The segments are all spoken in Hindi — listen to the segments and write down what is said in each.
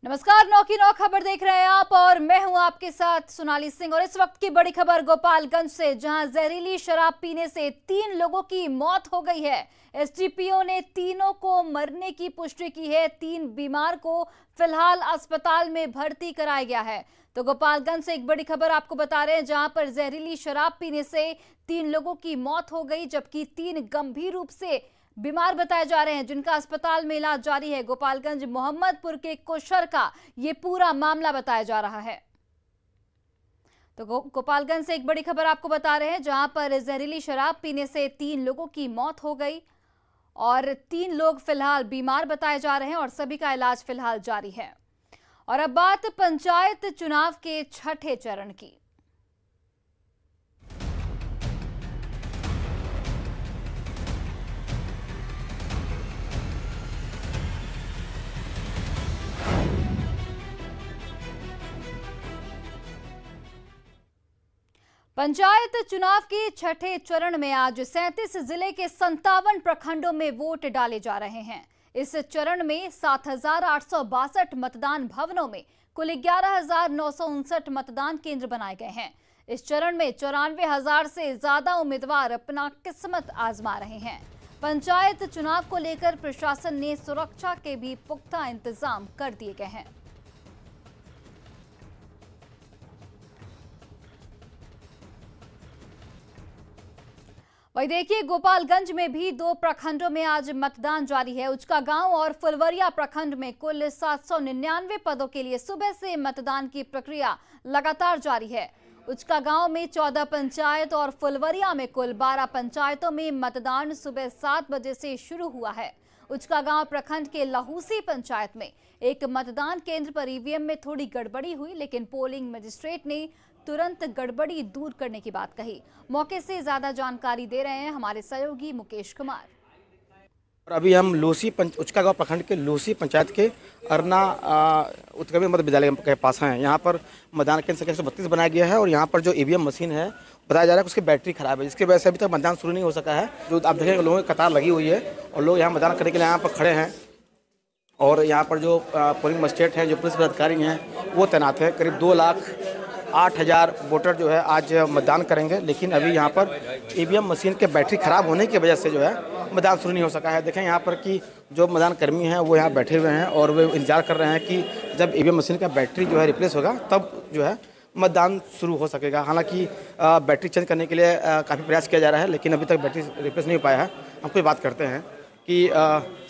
नमस्कार, 9 की 9 खबर देख रहे हैं आप और मैं हूं आपके साथ सोनाली सिंह। और इस वक्त की बड़ी खबर गोपालगंज से, जहां जहरीली शराब पीने से 3 लोगों की मौत हो गई है। एसडीपीओ ने तीनों को मरने की पुष्टि की है। 3 बीमार को फिलहाल अस्पताल में भर्ती कराया गया है। तो गोपालगंज से एक बड़ी खबर आपको बता रहे हैं, जहां पर जहरीली शराब पीने से 3 लोगों की मौत हो गई, जबकि 3 गंभीर रूप से बीमार बताए जा रहे हैं, जिनका अस्पताल में इलाज जारी है। गोपालगंज मोहम्मदपुर के कोशर का ये पूरा मामला बताया जा रहा है। तो गोपालगंज से एक बड़ी खबर आपको बता रहे हैं, जहां पर जहरीली शराब पीने से 3 लोगों की मौत हो गई और 3 लोग फिलहाल बीमार बताए जा रहे हैं और सभी का इलाज फिलहाल जारी है। और अब बात पंचायत चुनाव के छठे चरण की। पंचायत चुनाव के छठे चरण में आज 37 जिले के 57 प्रखंडों में वोट डाले जा रहे हैं। इस चरण में 7,862 मतदान भवनों में कुल 11,959 मतदान केंद्र बनाए गए हैं। इस चरण में 94,000 से ज्यादा उम्मीदवार अपना किस्मत आजमा रहे हैं। पंचायत चुनाव को लेकर प्रशासन ने सुरक्षा के भी पुख्ता इंतजाम कर दिए गए हैं। वही देखिए, गोपालगंज में भी 2 प्रखंडों में आज मतदान जारी है। उचका गांव और फुलवरिया प्रखंड में कुल 799 पदों के लिए सुबह से मतदान की प्रक्रिया लगातार जारी है। उचका गांव में 14 पंचायत और फुलवरिया में कुल 12 पंचायतों में मतदान सुबह 7 बजे से शुरू हुआ है। उचका गांव प्रखंड के लहूसी पंचायत में एक मतदान केंद्र पर ईवीएम में थोड़ी गड़बड़ी हुई, लेकिन पोलिंग मजिस्ट्रेट ने तुरंत गड़बड़ी दूर करने की बात कही। मौके से ज्यादा जानकारी दे रहे हैं हमारे सहयोगी मुकेश कुमार। और अभी हम उचका गांव प्रखंड के लोसी पंचायत के अरना उत्क्रमित मध्य विद्यालय के पास हैं। यहाँ पर मतदान केंद्र संख्या 132 बनाया गया है और यहाँ पर जो ईवीएम मशीन है, बताया जा रहा है कि उसकी बैटरी खराब है, जिसकी वजह से अभी तक मतदान शुरू नहीं हो सका है। जो आप देखेंगे, लोगों की कतार लगी हुई है और लोग यहाँ मतदान करने के लिए यहाँ पर खड़े हैं। और यहाँ पर जो पोलिंग मजिस्ट्रेट हैं, जो पुलिस अधिकारी हैं, वो तैनात हैं। करीब 2,08,000 वोटर जो है आज मतदान करेंगे, लेकिन अभी यहाँ पर ईवीएम मशीन के बैटरी खराब होने की वजह से जो है मतदान शुरू नहीं हो सका है। देखें यहाँ पर कि जो मतदान कर्मी हैं वो यहाँ बैठे हुए हैं और वे इंतजार कर रहे हैं कि जब ईवीएम मशीन का बैटरी जो है रिप्लेस होगा तब जो है मतदान शुरू हो सकेगा। हालांकि बैटरी चेंज करने के लिए काफ़ी प्रयास किया जा रहा है, लेकिन अभी तक बैटरी रिप्लेस नहीं हो पाया है। हम कोई बात करते हैं कि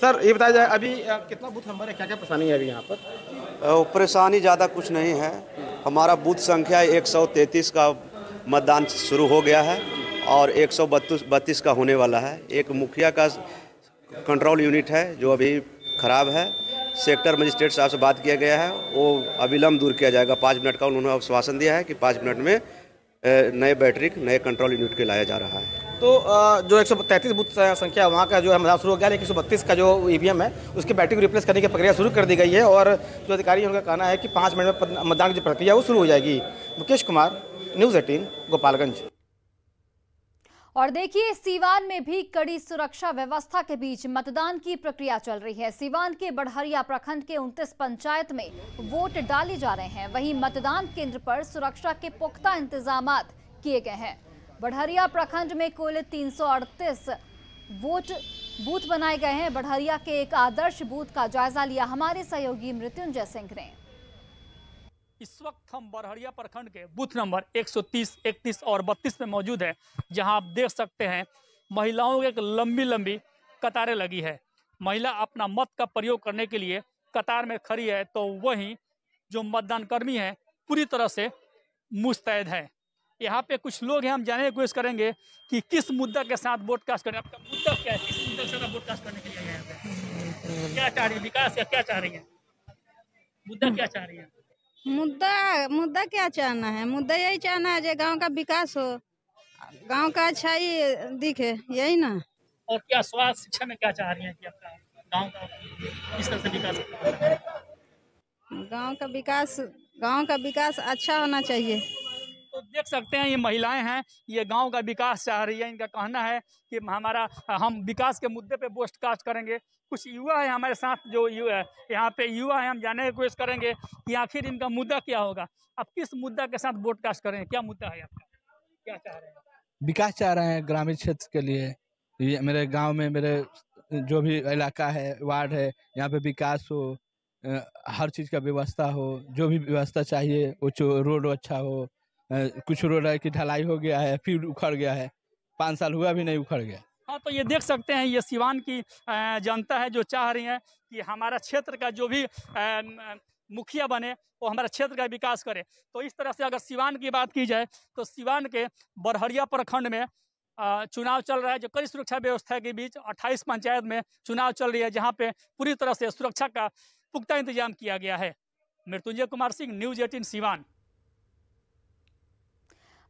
सर, ये बताया जाए अभी कितना बूथ नंबर है, क्या क्या परेशानी है अभी यहाँ पर? परेशानी ज़्यादा कुछ नहीं है। हमारा बूथ संख्या 133 का मतदान शुरू हो गया है और 132 का होने वाला है। एक मुखिया का कंट्रोल यूनिट है जो अभी ख़राब है। सेक्टर मजिस्ट्रेट साहब से बात किया गया है, वो अविलंब दूर किया जाएगा। 5 मिनट का उन्होंने आश्वासन दिया है कि 5 मिनट में नए बैटरी नए कंट्रोल यूनिट के लाया जा रहा है। तो जो 133 बूथ संख्या वहाँ का जो है मतदान शुरू हो गया, लेकिन 132 का जो ईवीएम है उसकी बैटरी को रिप्लेस करने की प्रक्रिया शुरू कर दी गई है और जो अधिकारी हैं उनका कहना है कि 5 मिनट में मतदान की जो प्रक्रिया वो शुरू हो जाएगी। मुकेश कुमार, न्यूज़ 18, गोपालगंज। और देखिए, सीवान में भी कड़ी सुरक्षा व्यवस्था के बीच मतदान की प्रक्रिया चल रही है। सीवान के बढ़हरिया प्रखंड के 29 पंचायत में वोट डाले जा रहे हैं। वहीं मतदान केंद्र पर सुरक्षा के पुख्ता इंतजाम किए गए हैं। बढ़हरिया प्रखंड में कुल 338 बूथ बनाए गए हैं। बढ़हरिया के एक आदर्श बूथ का जायजा लिया हमारे सहयोगी मृत्युंजय सिंह ने। इस वक्त हम बरहरिया प्रखंड के बूथ नंबर 130, 31 और 32 में मौजूद है, जहां आप देख सकते हैं महिलाओं की एक लंबी लंबी कतारें लगी है। महिला अपना मत का प्रयोग करने के लिए कतार में खड़ी है, तो वहीं जो मतदान कर्मी हैं पूरी तरह से मुस्तैद है। यहाँ पे कुछ लोग हैं, हम जानने की कोशिश करेंगे कि किस मुद्दा के साथ वोट कास्ट करें। आपका मुद्दा क्या है? किस मुद्दे के साथ वोट कास्ट करने के लिए आए हैं? क्या चाह रही है? विकास या क्या चाह रही है? मुद्दा क्या चाह रही है? मुद्दा क्या चाहना है? मुद्दा यही चाहना है जो गांव का विकास हो, गांव का अच्छाई दिखे, यही ना। और क्या स्वास्थ्य शिक्षा में क्या चाह रही हैं कि आपका गांव का किस तरह से विकास हो? गांव का विकास अच्छा होना चाहिए। तो देख सकते हैं ये महिलाएं हैं, ये गांव का विकास चाह रही है। इनका कहना है कि हम विकास के मुद्दे पे पोस्टकास्ट करेंगे। कुछ युवा है हमारे साथ, जो यहाँ पे युवा है, हम जानने की कोशिश करेंगे कि आखिर इनका मुद्दा क्या होगा। आप किस मुद्दा के साथ पोस्टकास्ट करेंगे, क्या मुद्दा है आपका, क्या चाह रहे हैं? विकास चाह रहे हैं ग्रामीण क्षेत्र के लिए। ये मेरे गांव में मेरे जो भी इलाका है, वार्ड है, यहाँ पे विकास हो, हर चीज़ का व्यवस्था हो, जो भी व्यवस्था चाहिए वो रोड अच्छा हो। कुछ रोड है कि ढलाई हो गया है फिर उखड़ गया है, 5 साल हुआ भी नहीं उखड़ गया। हाँ, तो ये देख सकते हैं ये सिवान की जनता है जो चाह रही है कि हमारा क्षेत्र का जो भी मुखिया बने वो हमारे क्षेत्र का विकास करे। तो इस तरह से अगर सिवान की बात की जाए तो सिवान के बरहरिया प्रखंड में चुनाव चल रहा है, जो कड़ी सुरक्षा व्यवस्था के बीच 28 पंचायत में चुनाव चल रही है, जहां पे पूरी तरह से सुरक्षा का पुख्ता इंतजाम किया गया है। मृत्युंजय कुमार सिंह, न्यूज़ 18 सिवान।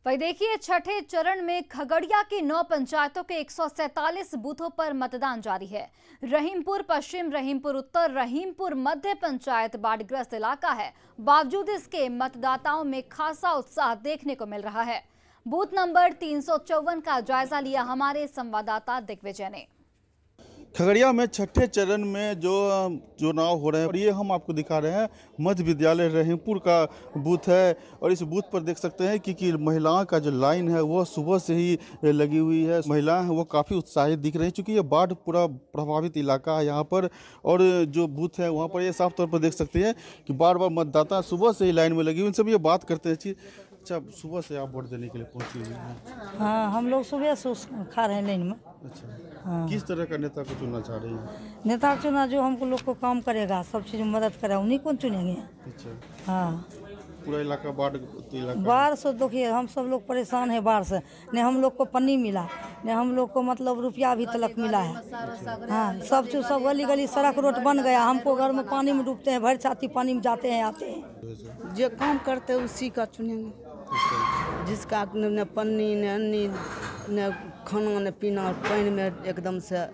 वही देखिए, छठे चरण में खगड़िया की 9 पंचायतों के 147 बूथों पर मतदान जारी है। रहीमपुर पश्चिम, रहीमपुर उत्तर, रहीमपुर मध्य पंचायत बाढ़ग्रस्त इलाका है। बावजूद इसके मतदाताओं में खासा उत्साह देखने को मिल रहा है। बूथ नंबर 354 का जायजा लिया हमारे संवाददाता दिग्विजय ने। खगड़िया में छठे चरण में जो चुनाव हो रहे हैं, और ये हम आपको दिखा रहे हैं मध्य विद्यालय रहीमपुर का बूथ है। और इस बूथ पर देख सकते हैं कि महिलाओं का जो लाइन है वो सुबह से ही लगी हुई है। महिलाएं हैं वो काफ़ी उत्साहित दिख रही हैं, क्योंकि ये बाढ़ पूरा प्रभावित इलाका है यहाँ पर। और जो बूथ है वहाँ पर ये साफ तौर पर देख सकते हैं कि बार बार मतदाता सुबह से ही लाइन में लगी हुई। उनसे भी ये बात करते हैं। अच्छा, सुबह से आप वोट देने के लिए पहुँची हुई हैं? हाँ, हम लोग सुबह से खा रहे हैं लाइन में। अच्छा, हाँ। किस तरह का नेता को चुनना चाह रही हैं? नेता चुना जो हमको लोग को काम करेगा, सब चीज़ में मदद करे, उन्हीं को चुनेंगे। अच्छा, हाँ। पूरा इलाका बाढ़ से देखिए हम सब लोग परेशान है बाढ़ से। न हम लोग को पन्नी मिला, न हम लोग को मतलब रुपया अभी तक मिला है। हाँ, सब चीज़, सब गली गली सड़क रोड बन गया। हमको घर में पानी में डूबते हैं, भर छाती पानी में जाते हैं आते हैं। जो काम करते हैं उसी का चुनेंगे, जिसका न पन्नी न अन्नी न खाना न पीना, पानी में एकदम से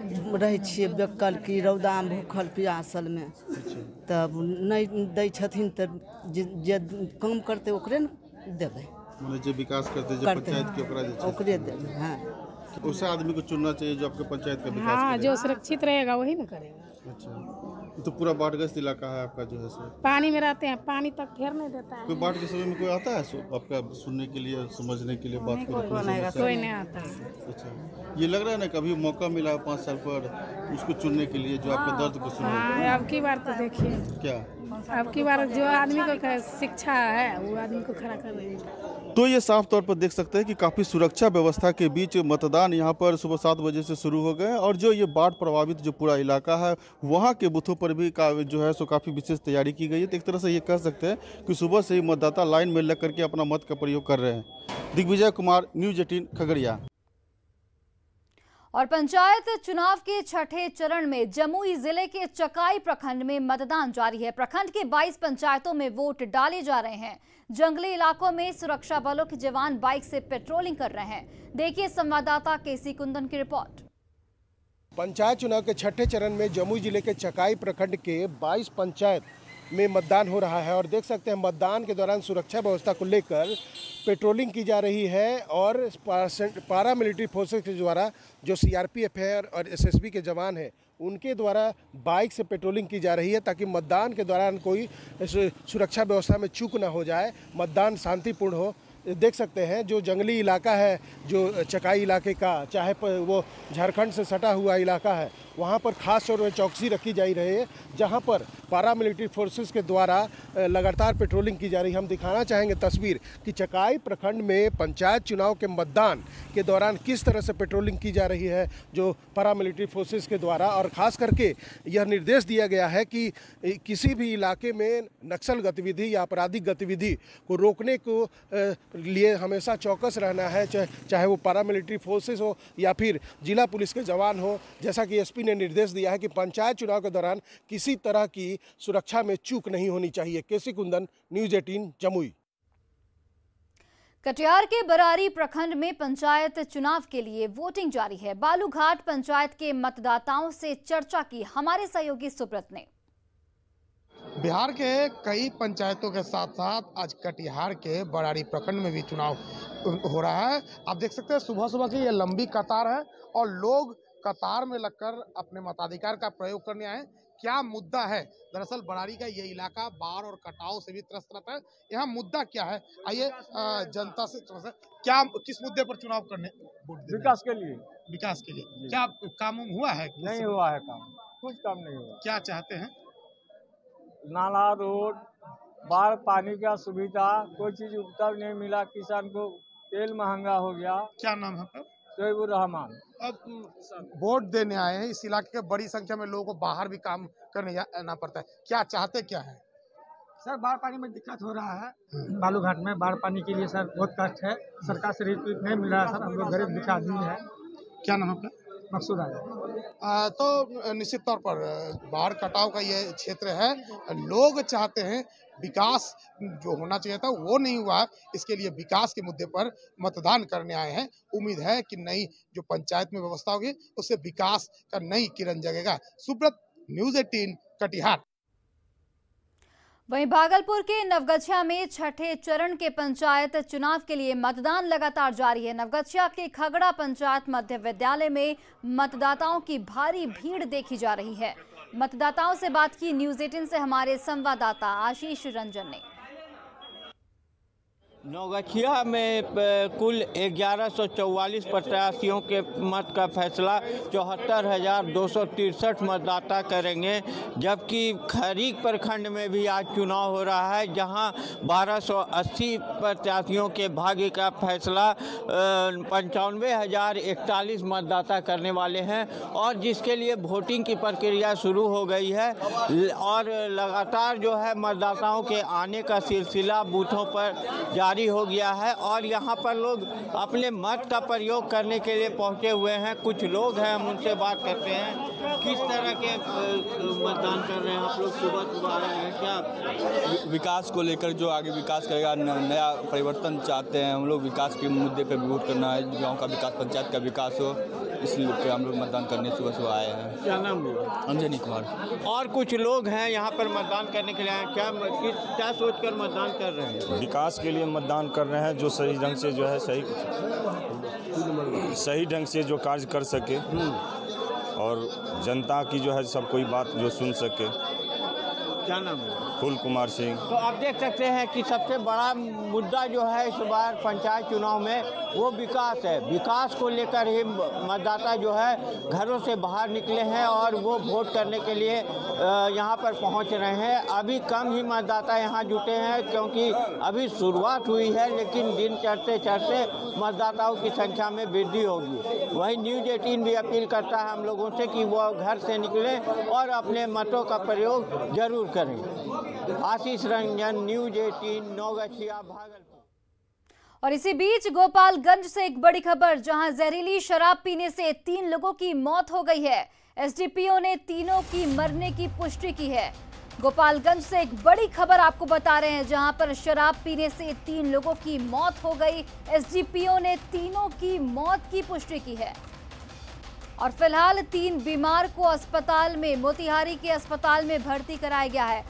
रहे छिए बेकल की रौदा में भूखल प्यासल में। तब नहीं दै छथिन तो जे काम करते ओकरे न देबै, जो विकास करते पंचायत के ओकरे देबै। हाँ, उस आदमी को चुनना चाहिए जो आपके पंचायत का विकास हाँ, जो सुरक्षित रहेगा वही ना करेगा। अच्छा, तो पूरा बाढ़ग्रस्त इलाका है आपका जो है सो पानी में रहते हैं, पानी तक ठहर नहीं देता है। कोई बाढ़ के समय में कोई आता है आपका सुनने के लिए, समझने के लिए, बात कोई नहीं आता है। अच्छा, ये लग रहा है ना कभी मौका मिला 5 साल पर उसको चुनने के लिए जो आपके दर्द को सुने? हाँ, अब की बार तो देखिए क्या, अब की बार जो आदमी को शिक्षा है वो आदमी को खड़ा कर रही है। तो ये साफ तौर पर देख सकते हैं कि काफ़ी सुरक्षा व्यवस्था के बीच मतदान यहाँ पर सुबह 7 बजे से शुरू हो गए। और जो ये बाढ़ प्रभावित जो पूरा इलाका है वहाँ के बूथों पर भी जो है सो काफ़ी विशेष तैयारी की गई है। तो एक तरह से ये कह सकते हैं कि सुबह से ही मतदाता लाइन में लग करके अपना मत का प्रयोग कर रहे हैं। दिग्विजय कुमार, न्यूज़ 18 खगड़िया। और पंचायत चुनाव के छठे चरण में जमुई जिले के चकाई प्रखंड में मतदान जारी है। प्रखंड के 22 पंचायतों में वोट डाले जा रहे हैं। जंगली इलाकों में सुरक्षा बलों के जवान बाइक से पेट्रोलिंग कर रहे हैं। देखिए संवाददाता केसी कुंदन की रिपोर्ट। पंचायत चुनाव के छठे चरण में जमुई जिले के चकाई प्रखंड के 22 पंचायत में मतदान हो रहा है। और देख सकते हैं मतदान के दौरान सुरक्षा व्यवस्था को लेकर पेट्रोलिंग की जा रही है। और पारा मिलिट्री फोर्सेस के द्वारा जो सीआरपीएफ है और एसएसबी के जवान हैं उनके द्वारा बाइक से पेट्रोलिंग की जा रही है, ताकि मतदान के दौरान कोई सुरक्षा व्यवस्था में चूक ना हो जाए, मतदान शांतिपूर्ण हो। देख सकते हैं जो जंगली इलाका है, जो चकाई इलाके का, चाहे वो झारखंड से सटा हुआ इलाका है, वहाँ पर खास तौर पर चौकसी रखी जा रही है, जहाँ पर पारा मिलिट्री फोर्सेस के द्वारा लगातार पेट्रोलिंग की जा रही है। हम दिखाना चाहेंगे तस्वीर कि चकाई प्रखंड में पंचायत चुनाव के मतदान के दौरान किस तरह से पेट्रोलिंग की जा रही है जो पारा मिलिट्री फोर्सेस के द्वारा। और ख़ास करके यह निर्देश दिया गया है कि किसी भी इलाके में नक्सल गतिविधि या आपराधिक गतिविधि को रोकने को लिए हमेशा चौकस रहना है, चाहे वो पारा मिलिट्री फोर्सेस हो या फिर जिला पुलिस के जवान हो। जैसा कि एसपी ने निर्देश दिया है कि पंचायत चुनाव के दौरान किसी तरह की सुरक्षा में चूक नहीं होनी चाहिए। केसी कुंदन, न्यूज़ 18 जमुई। कटिहार के बरारी प्रखंड में पंचायत चुनाव के लिए वोटिंग जारी है। बालूघाट पंचायत के मतदाताओं से चर्चा की हमारे सहयोगी सुब्रत ने। बिहार के कई पंचायतों के साथ साथ आज कटिहार के बरारी प्रखंड में भी चुनाव हो रहा है। आप देख सकते हैं सुबह सुबह की ये लंबी कतार है और लोग कतार में लगकर अपने मताधिकार का प्रयोग करने आए। क्या मुद्दा है? दरअसल बरारी का ये इलाका बाढ़ और कटाव से भी त्रस्त रहता है। यहाँ मुद्दा क्या है, आइए जनता से क्या किस मुद्दे पर चुनाव करने? विकास के लिए। विकास के लिए क्या काम हुआ है? नहीं हुआ है काम, कुछ काम नहीं हुआ। क्या चाहते हैं? नाला, रोड, बाढ़ पानी का सुविधा, कोई चीज उपलब्ध नहीं मिला। किसान को तेल महंगा हो गया। क्या नाम है आपका? शोएबुर रहमान। अब वोट देने आए हैं, इस इलाके के बड़ी संख्या में लोगों को बाहर भी काम करने जाना पड़ता है, क्या चाहते क्या है? सर बाढ़ पानी में दिक्कत हो रहा है, बालूघाट में बाढ़ पानी के लिए सर बहुत कष्ट है। सरकार से रिलीफ नहीं मिल रहा है सर, हम लोग गरीब दुखिया आदमी है। क्या नाम है आपका? मकसूद है। तो निश्चित तौर पर बाढ़ कटाव का ये क्षेत्र है, लोग चाहते हैं विकास जो होना चाहिए था वो नहीं हुआ, इसके लिए विकास के मुद्दे पर मतदान करने आए हैं। उम्मीद है कि नई जो पंचायत में व्यवस्था होगी उससे विकास का नई किरण जगेगा। सुब्रत, न्यूज़ 18 कटिहार। वहीं भागलपुर के नवगछिया में छठे चरण के पंचायत चुनाव के लिए मतदान लगातार जारी है। नवगछिया के खगड़ा पंचायत मध्य विद्यालय में मतदाताओं की भारी भीड़ देखी जा रही है। मतदाताओं से बात की न्यूज़ 18 से हमारे संवाददाता आशीष रंजन ने। नवगछिया में कुल 1144 प्रत्याशियों के मत का फैसला 74,263 मतदाता करेंगे, जबकि खरीक प्रखंड में भी आज चुनाव हो रहा है, जहां 1280 प्रत्याशियों के भाग्य का फैसला 95,041 मतदाता करने वाले हैं और जिसके लिए वोटिंग की प्रक्रिया शुरू हो गई है और लगातार जो है मतदाताओं के आने का सिलसिला बूथों पर जारी हो गया है और यहाँ पर लोग अपने मत का प्रयोग करने के लिए पहुँचे हुए हैं। कुछ लोग हैं, हम उनसे बात करते हैं। किस तरह के मतदान कर रहे हैं आप लोग? सुबह आए हैं क्या? विकास को लेकर जो आगे विकास करेगा, नया परिवर्तन चाहते हैं हम लोग। विकास के मुद्दे पर वोट करना है, गाँव का विकास, पंचायत का विकास हो, इसलिए हम लोग मतदान करने सुबह आए हैं। क्या नाम हुआ? अंजनी कुमार। और कुछ लोग हैं यहाँ पर मतदान करने के लिए आए, क्या सोचकर मतदान कर रहे हैं? विकास के लिए मतदान कर रहे हैं, जो सही ढंग से जो है सही ढंग से जो कार्य कर सके और जनता की जो है सब कोई बात जो सुन सके। क्या नाम है? फूल कुमार सिंह। तो आप देख सकते हैं कि सबसे बड़ा मुद्दा जो है इस बार पंचायत चुनाव में वो विकास है। विकास को लेकर ही मतदाता जो है घरों से बाहर निकले हैं और वो वोट करने के लिए यहाँ पर पहुँच रहे हैं। अभी कम ही मतदाता यहाँ जुटे हैं क्योंकि अभी शुरुआत हुई है, लेकिन दिन चढ़ते चढ़ते मतदाताओं की संख्या में वृद्धि होगी। वहीं न्यूज़ 18 भी अपील करता है हम लोगों से कि वो घर से निकलें और अपने मतों का प्रयोग जरूर करें। आशीष रंजन, न्यूज़ 18, नवगछिया, भागलपुर। और इसी बीच गोपालगंज से एक बड़ी खबर, जहां जहरीली शराब पीने से 3 लोगों की मौत हो गई है। एसडीपीओ ने तीनों की मरने की पुष्टि की है। गोपालगंज से एक बड़ी खबर आपको बता रहे हैं, जहां पर शराब पीने से 3 लोगों की मौत हो गई। एसडीपीओ ने तीनों की मौत की पुष्टि की है और फिलहाल 3 बीमार को अस्पताल में, मोतिहारी के अस्पताल में भर्ती कराया गया है।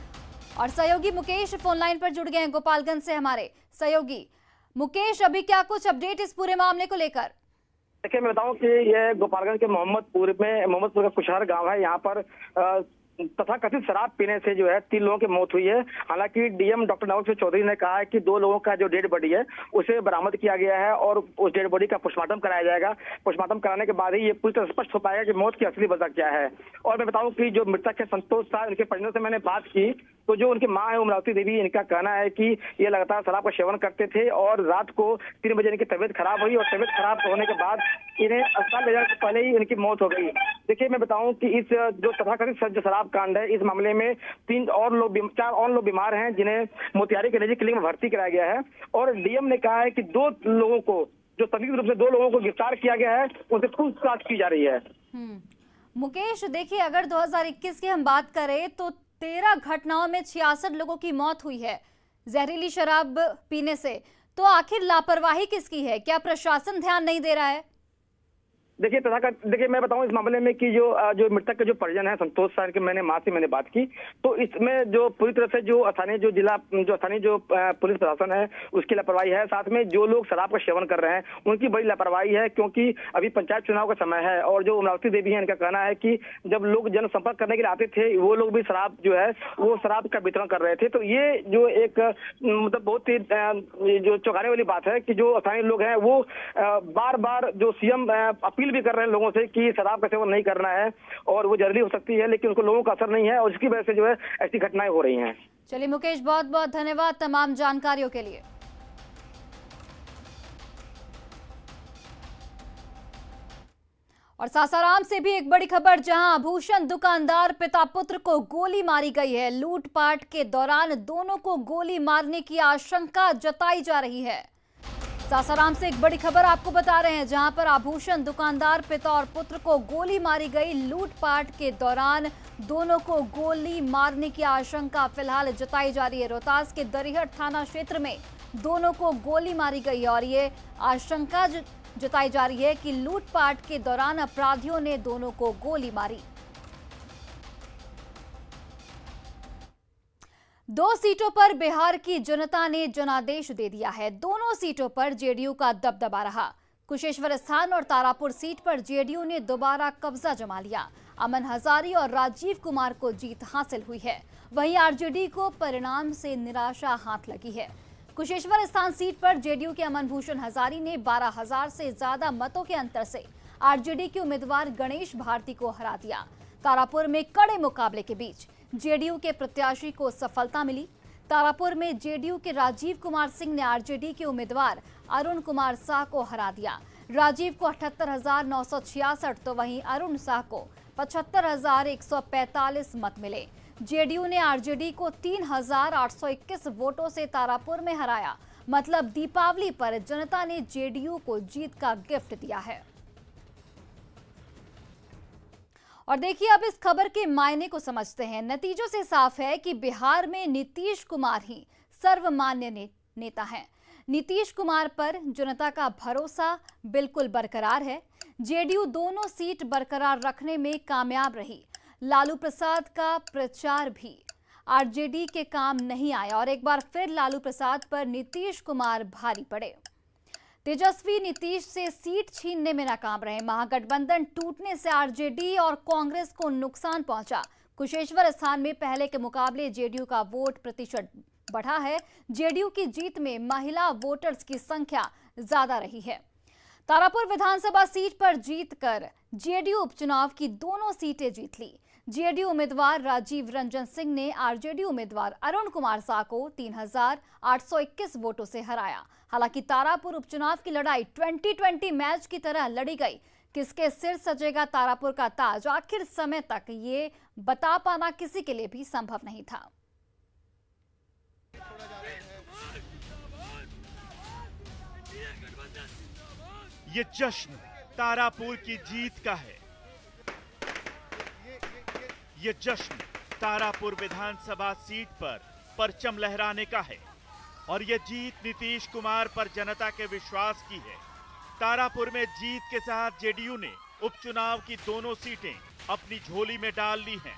और सहयोगी मुकेश फोन लाइन पर जुड़ गए हैं गोपालगंज से। हमारे सहयोगी मुकेश, अभी क्या कुछ अपडेट इस पूरे मामले को लेकर? देखिए, मैं बताऊं कि ये गोपालगंज के मोहम्मदपुर का कुशहर गांव है। यहाँ पर तथाकथित शराब पीने से जो है 3 लोगों की मौत हुई है। हालांकि डीएम डॉक्टर नवल सिंह चौधरी ने कहा है कि 2 लोगों का जो डेड बॉडी है उसे बरामद किया गया है और उस डेड बॉडी का पोस्टमार्टम कराया जाएगा। पोस्टमार्टम कराने के बाद ही ये पूरी तरह स्पष्ट हो पाएगा कि मौत की असली वजह क्या है। और मैं बताऊं कि जो मृतक है संतोष था, इनके परिजनों से मैंने बात की तो जो उनकी मां है उमरावती देवी, इनका कहना है कि ये लगातार शराब का सेवन करते थे और रात को 3 बजे इनकी तबीयत खराब हुई और तबीयत खराब होने के बाद इन्हें अस्पताल ले जाने से पहले ही इनकी मौत हो गई। देखिए, मैं बताऊं कि इस जो तथाकथित शराब कांड है, इस मामले में 4 और लोग बीमार हैं, जिन्हें मोतिहारी के निजी क्लिनिक में भर्ती कराया गया है। और डीएम ने कहा है कि 2 लोगों को, जो संदिग्ध रूप से 2 लोगों को गिरफ्तार किया गया है, उनसे पूछताछ की जा रही है। मुकेश, देखिए, अगर 2021 की हम बात करें तो 13 घटनाओं में 66 लोगों की मौत हुई है जहरीली शराब पीने से। तो आखिर लापरवाही किसकी है? क्या प्रशासन ध्यान नहीं दे रहा है? देखिए देखिए मैं बताऊं इस मामले में कि जो मृतक के जो परिजन है संतोष सर के मैंने मां से बात की, तो इसमें जो पूरी तरह से जो स्थानीय पुलिस प्रशासन है उसकी लापरवाही है। साथ में जो लोग शराब का सेवन कर रहे हैं उनकी बड़ी लापरवाही है, क्योंकि अभी पंचायत चुनाव का समय है और जो अमरावती देवी है इनका कहना है कि जब लोग जनसंपर्क करने के लिए आते थे वो लोग भी शराब जो है वो शराब का वितरण कर रहे थे। तो ये जो एक मतलब बहुत ही जो चौंकाने वाली बात है कि जो स्थानीय लोग हैं वो बार बार जो सीएम अपील भी कर रहे हैं लोगों से कि शराब का सेवन नहीं करना है और वो जहरीली हो सकती है, लेकिन उनको लोगों का असर नहीं है और इसकी वजह से जो है ऐसी घटनाएं हो रही हैं। चलिए मुकेश, बहुत बहुत धन्यवाद तमाम जानकारियों के लिए। और सासाराम से भी एक बड़ी खबर, जहां आभूषण दुकानदार पिता पुत्र को गोली मारी गई है। लूटपाट के दौरान दोनों को गोली मारने की आशंका जताई जा रही है। सासाराम से एक बड़ी खबर आपको बता रहे हैं, जहां पर आभूषण दुकानदार पिता और पुत्र को गोली मारी गई। लूटपाट के दौरान दोनों को गोली मारने की आशंका फिलहाल जताई जा रही है। रोहतास के दरिहट थाना क्षेत्र में दोनों को गोली मारी गई है और ये आशंका जताई जा रही है कि लूटपाट के दौरान अपराधियों ने दोनों को गोली मारी। 2 सीटों पर बिहार की जनता ने जनादेश दे दिया है। दोनों सीटों पर जेडीयू का दबदबा रहा। कुशेश्वर स्थान और तारापुर सीट पर जेडीयू ने दोबारा कब्जा जमा लिया। अमन हजारी और राजीव कुमार को जीत हासिल हुई है। वहीं आरजेडी को परिणाम से निराशा हाथ लगी है। कुशेश्वर स्थान सीट पर जेडीयू के अमन भूषण हजारी ने 12,000 से ज्यादा मतों के अंतर से आरजेडी के उम्मीदवार गणेश भारती को हरा दिया। तारापुर में कड़े मुकाबले के बीच जेडीयू के प्रत्याशी को सफलता मिली। तारापुर में जेडीयू के राजीव कुमार सिंह ने आरजेडी के उम्मीदवार अरुण कुमार शाह को हरा दिया। राजीव को 78,966 तो वहीं अरुण शाह को 75,145 मत मिले। जेडीयू ने आरजेडी को 3,821 वोटों से तारापुर में हराया। मतलब दीपावली पर जनता ने जेडीयू को जीत का गिफ्ट दिया है। और देखिए अब इस खबर के मायने को समझते हैं। नतीजों से साफ है कि बिहार में नीतीश कुमार ही सर्वमान्य नेता हैं। नीतीश कुमार पर जनता का भरोसा बिल्कुल बरकरार है। जेडीयू दोनों सीट बरकरार रखने में कामयाब रही। लालू प्रसाद का प्रचार भी आरजेडी के काम नहीं आया और एक बार फिर लालू प्रसाद पर नीतीश कुमार भारी पड़े। तेजस्वी नीतीश से सीट छीनने में नाकाम रहे। महागठबंधन टूटने से आरजेडी और कांग्रेस को नुकसान पहुंचा। कुशेश्वर स्थान में पहले के मुकाबले जेडीयू का वोट प्रतिशत बढ़ा है। जेडीयू की जीत में महिला वोटर्स की संख्या ज्यादा रही है। तारापुर विधानसभा सीट पर जीतकर जेडीयू उपचुनाव की दोनों सीटें जीत ली। जेडीयू उम्मीदवार राजीव रंजन सिंह ने आरजेडी उम्मीदवार अरुण कुमार शाह को 3,821 वोटों से हराया। हालांकि तारापुर उपचुनाव की लड़ाई 2020 मैच की तरह लड़ी गई। किसके सिर सजेगा तारापुर का ताज, आखिर समय तक ये बता पाना किसी के लिए भी संभव नहीं था। ये जश्न तारापुर की जीत का है। ये जश्न तारापुर विधानसभा सीट पर परचम लहराने का है और ये जीत नीतीश कुमार पर जनता के विश्वास की है। तारापुर में जीत के साथ जेडीयू ने उपचुनाव की दोनों सीटें अपनी झोली में डाल ली हैं।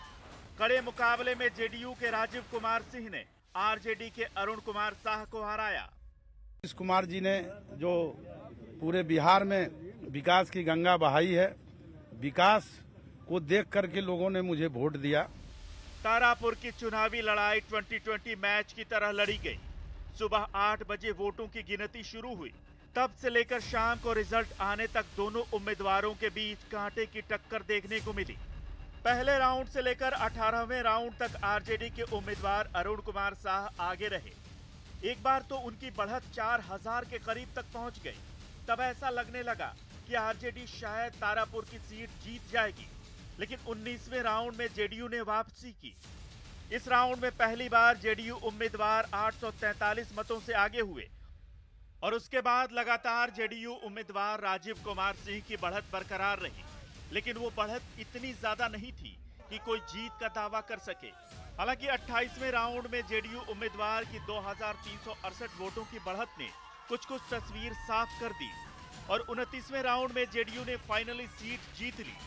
कड़े मुकाबले में जेडीयू के राजीव कुमार सिंह ने आरजेडी के अरुण कुमार शाह को हराया। नीतीश कुमार जी ने जो पूरे बिहार में विकास की गंगा बहाई है, विकास को देख करके लोगों ने मुझे वोट दिया। तारापुर की चुनावी लड़ाई 2020 मैच की तरह लड़ी गई। सुबह 8 बजे वोटों की गिनती शुरू हुई। तब से लेकर शाम को रिजल्ट आने तक दोनों उम्मीदवारों के बीच कांटे की टक्कर देखने को मिली। पहले राउंड से लेकर 18वें राउंड तक आरजेडी के उम्मीदवार अरुण कुमार शाह आगे रहे। एक बार तो उनकी बढ़त 4,000 के करीब तक पहुंच गई। तब ऐसा लगने लगा कि आरजेडी शायद तारापुर की सीट जीत जाएगी, लेकिन 19वें राउंड में जेडीयू ने वापसी की। इस राउंड में पहली बार जेडीयू उम्मीदवार 843 मतों से आगे हुए और उसके बाद लगातार जेडीयू उम्मीदवार राजीव कुमार सिंह की बढ़त बरकरार रही, लेकिन वो बढ़त इतनी ज्यादा नहीं थी कि कोई जीत का दावा कर सके। हालांकि 28वें राउंड में जेडीयू उम्मीदवार की 2,368 वोटों की बढ़त ने कुछ तस्वीर साफ कर दी। और 29वें राउंड में जेडीयू ने फाइनली सीट जीत ली।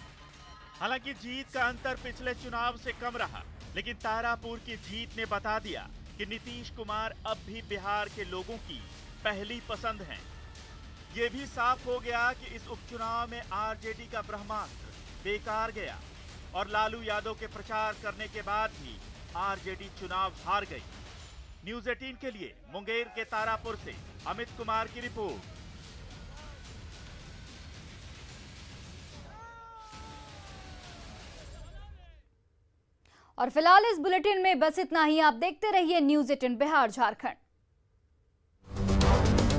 हालांकि जीत का अंतर पिछले चुनाव से कम रहा, लेकिन तारापुर की जीत ने बता दिया कि नीतीश कुमार अब भी बिहार के लोगों की पहली पसंद हैं। ये भी साफ हो गया कि इस उपचुनाव में आरजेडी का ब्रह्मास्त्र बेकार गया और लालू यादव के प्रचार करने के बाद भी आरजेडी चुनाव हार गई। न्यूज़ 18 के लिए मुंगेर के तारापुर से अमित कुमार की रिपोर्ट। और फिलहाल इस बुलेटिन में बस इतना ही। आप देखते रहिए न्यूज़ 18 बिहार झारखंड।